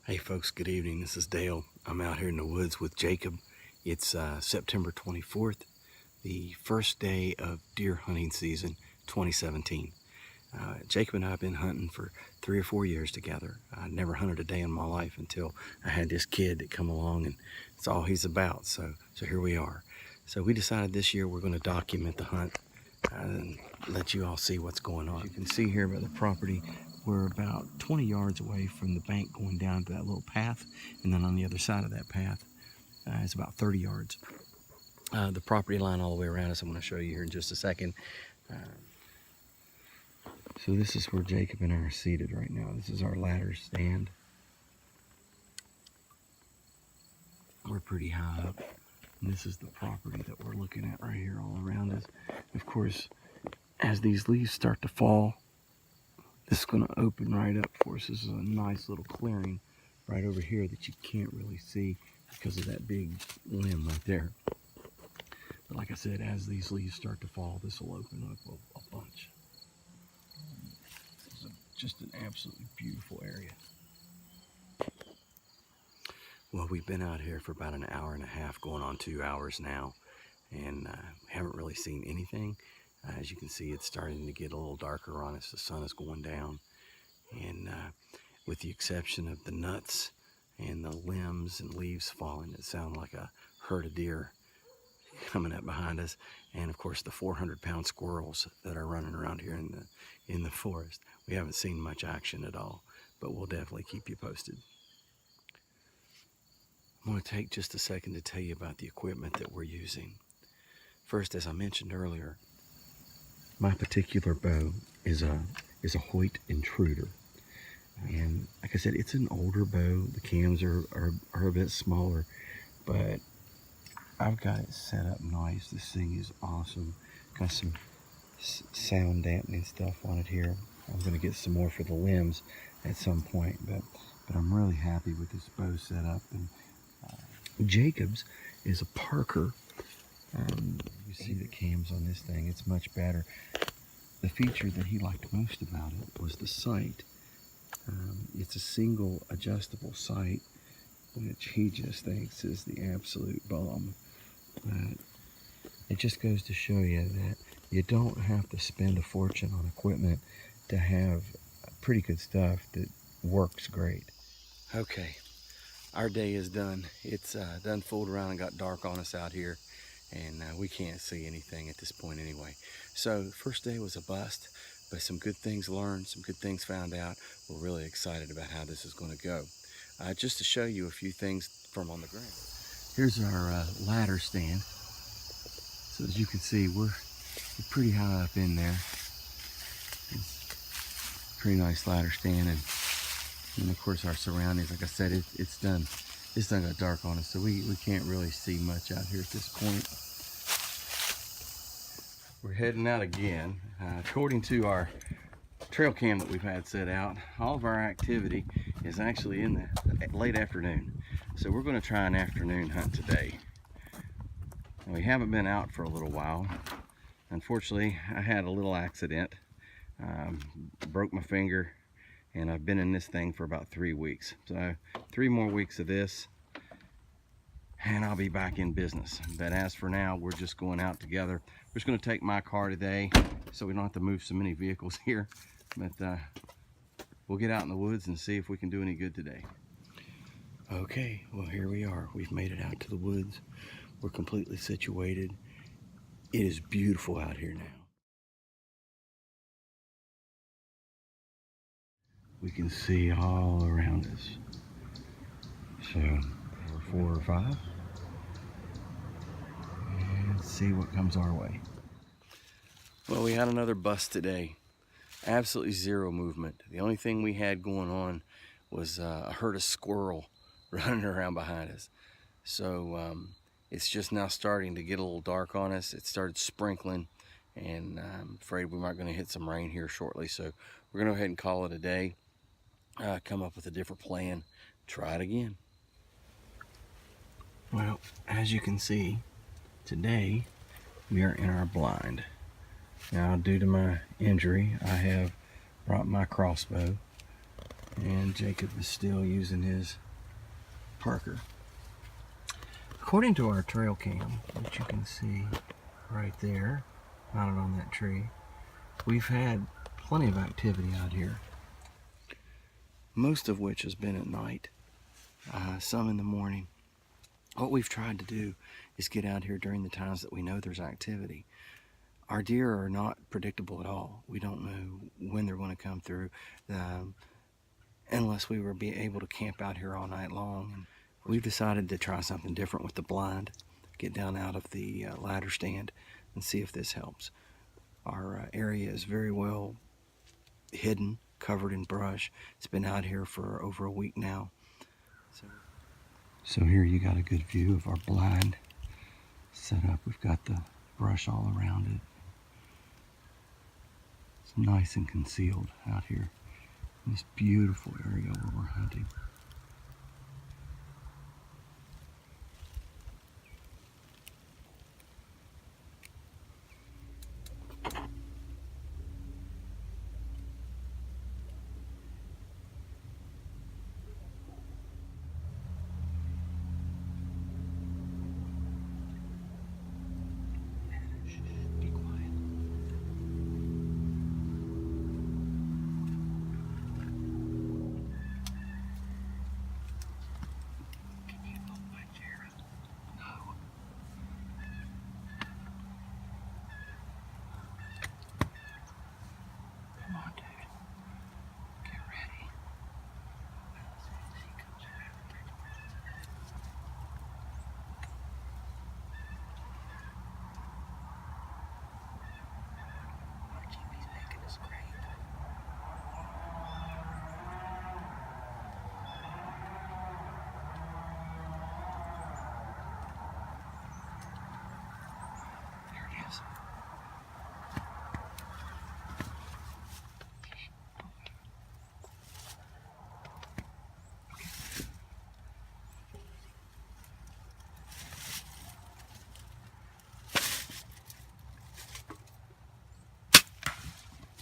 Hey folks, good evening. This is Dale. I'm out here in the woods with Jacob. It's September 24th, the first day of deer hunting season 2017. Jacob and I have been hunting for 3 or 4 years together. I never hunted a day in my life until I had this kid that come along, and it's all he's about. So here we are. So we decided this year we're going to document the hunt and let you all see what's going on. As you can see here by the property, we're about 20 yards away from the bank going down to that little path, and then on the other side of that path is about 30 yards. The property line all the way around us, I'm going to show you here in just a second. So this is where Jacob and I are seated right now. This is our ladder stand. We're pretty high up, and this is the property that we're looking at right here all around us. Of course, as these leaves start to fall, this is going to open right up for us. This is a nice little clearing right over here that you can't really see because of that big limb right there. But like I said, as these leaves start to fall, this will open up a bunch. This is just an absolutely beautiful area. Well, we've been out here for about an hour and a half, going on 2 hours now, and haven't really seen anything. As you can see, it's starting to get a little darker on us. The sun is going down, and with the exception of the nuts and the limbs and leaves falling, it sounds like a herd of deer coming up behind us, and of course the 400-pound squirrels that are running around here in the forest. We haven't seen much action at all, but we'll definitely keep you posted. I'm going to take just a second to tell you about the equipment that we're using. First, as I mentioned earlier, my particular bow is a Hoyt Intruder, and like I said, it's an older bow. The cams are a bit smaller, but I've got it set up nice. This thing is awesome. Got some sound dampening stuff on it here. I'm going to get some more for the limbs at some point, but I'm really happy with this bow setup. And Jacob's is a Parker. You see the cams on this thing, it's much better. The feature that he liked most about it was the sight. It's a single adjustable sight, which he just thinks is the absolute bomb. But it just goes to show you that you don't have to spend a fortune on equipment to have pretty good stuff that works great. Okay, our day is done. It's done fooled around and got dark on us out here, and we can't see anything at this point anyway. So first day was a bust, but some good things learned, some good things found out. We're really excited about how this is going to go. Just to show you a few things from on the ground. Here's our ladder stand. So as you can see, we're pretty high up in there. It's a pretty nice ladder stand, and of course our surroundings, like I said, it's done got dark on us, so we can't really see much out here at this point. We're heading out again. According to our trail cam that we've had set out, all of our activity is actually in the late afternoon. So we're going to try an afternoon hunt today. And we haven't been out for a little while. Unfortunately, I had a little accident. Broke my finger, and I've been in this thing for about 3 weeks. So 3 more weeks of this, and I'll be back in business. But as for now, we're just going out together. We're just going to take my car today, so we don't have to move so many vehicles here. But we'll get out in the woods and see if we can do any good today. Okay, well, here we are. We've made it out to the woods. We're completely situated. It is beautiful out here now. We can see all around us. So, 4 or 5. And see what comes our way. Well, we had another bust today. Absolutely zero movement. The only thing we had going on was a herd of squirrel running around behind us. So it's just now starting to get a little dark on us. It started sprinkling, and I'm afraid we might going to hit some rain here shortly. So we're going to go ahead and call it a day. Come up with a different plan, try it again. Well, as you can see, today we are in our blind. Now, due to my injury, I have brought my crossbow, and And Jacob is still using his Parker. According to our trail cam, which you can see right there, mounted on that tree, we've had plenty of activity out here. Most of which has been at night, some in the morning. What we've tried to do is get out here during the times that we know there's activity. Our deer are not predictable at all. We don't know when they're going to come through, unless we were able to camp out here all night long. And we've decided to try something different with the blind, get down out of the ladder stand and see if this helps. Our area is very well hidden, covered in brush. It's been out here for over a week now. So here you got a good view of our blind set up. We've got the brush all around it. It's nice and concealed out here in this beautiful area where we're hunting.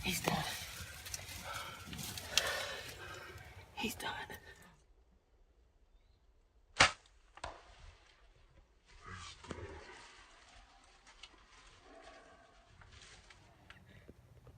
He's done. He's done.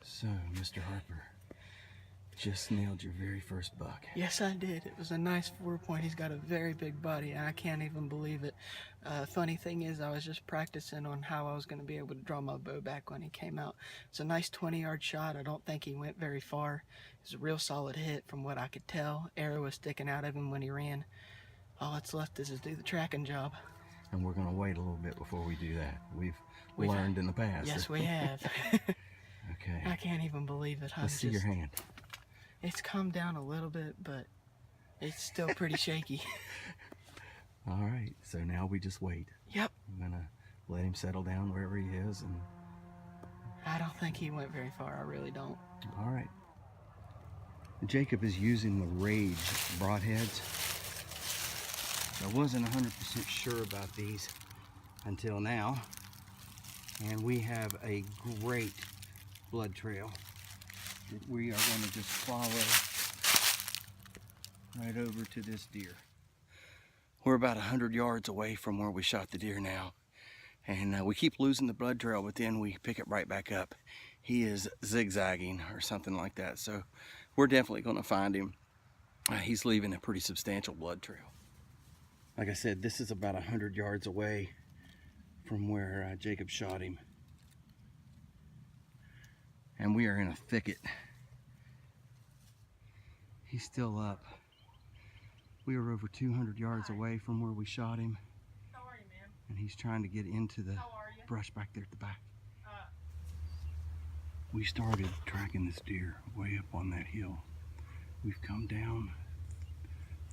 So, Mr. Harper, just nailed your very first buck. Yes, I did. It was a nice 4-point. He's got a very big body, and I can't even believe it. Funny thing is, I was just practicing on how I was going to be able to draw my bow back when he came out. It's a nice 20-yard shot. I don't think he went very far. It was a real solid hit from what I could tell. Arrow was sticking out of him when he ran. All that's left is to do the tracking job. And we're going to wait a little bit before we do that. We've learned in the past. Yes, we have. Okay. I can't even believe it. Let's see your hand. It's come down a little bit, but it's still pretty shaky. All right, so now we just wait. Yep. I'm gonna let him settle down wherever he is, and I don't think he went very far. I really don't. All right. Jacob is using the Rage broadheads. I wasn't 100% sure about these until now, and we have a great blood trail that we are going to just follow right over to this deer. We're about 100 yards away from where we shot the deer now, and we keep losing the blood trail, but then we pick it right back up. He is zigzagging or something like that, so we're definitely going to find him. He's leaving a pretty substantial blood trail. Like I said, this is about 100 yards away from where Jacob shot him. And we are in a thicket. He's still up. We are over 200 yards away from where we shot him. How are you, man? And he's trying to get into the brush back there at the back. We started tracking this deer way up on that hill. We've come down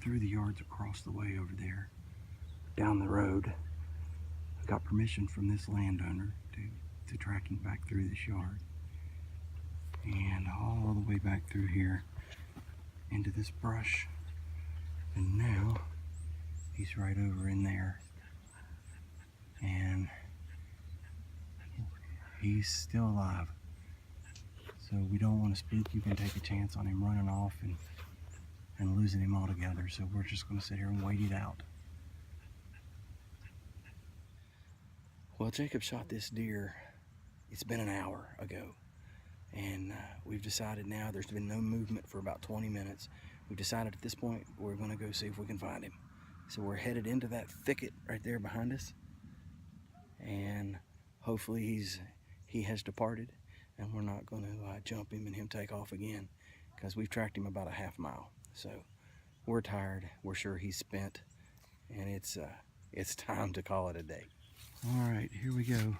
through the yards across the way over there, down the road. I got permission from this landowner to track him back through this yard. And all the way back through here into this brush. And now he's right over in there. And he's still alive. So we don't want to spook. You can take a chance on him running off and and losing him altogether. So we're just going to sit here and wait it out. Well, Jacob shot this deer, it's been an hour ago. And we've decided now, there's been no movement for about 20 minutes. We've decided at this point we're going to go see if we can find him. So we're headed into that thicket right there behind us. And hopefully he has departed and we're not going to jump him and him take off again, because we've tracked him about a half mile. So we're tired, we're sure he's spent, and it's time to call it a day. All right, here we go.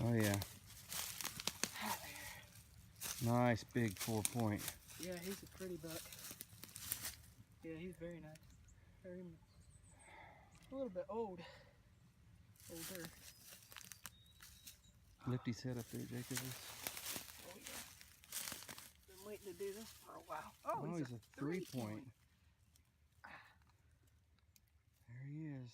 Oh yeah. Nice big 4-point. Yeah, he's a pretty buck. Yeah, he's very nice. Very a little bit older. Lift his head up there, Jacob. Oh yeah. Been waiting to do this for a while. Oh, he's a 3-point. There he is.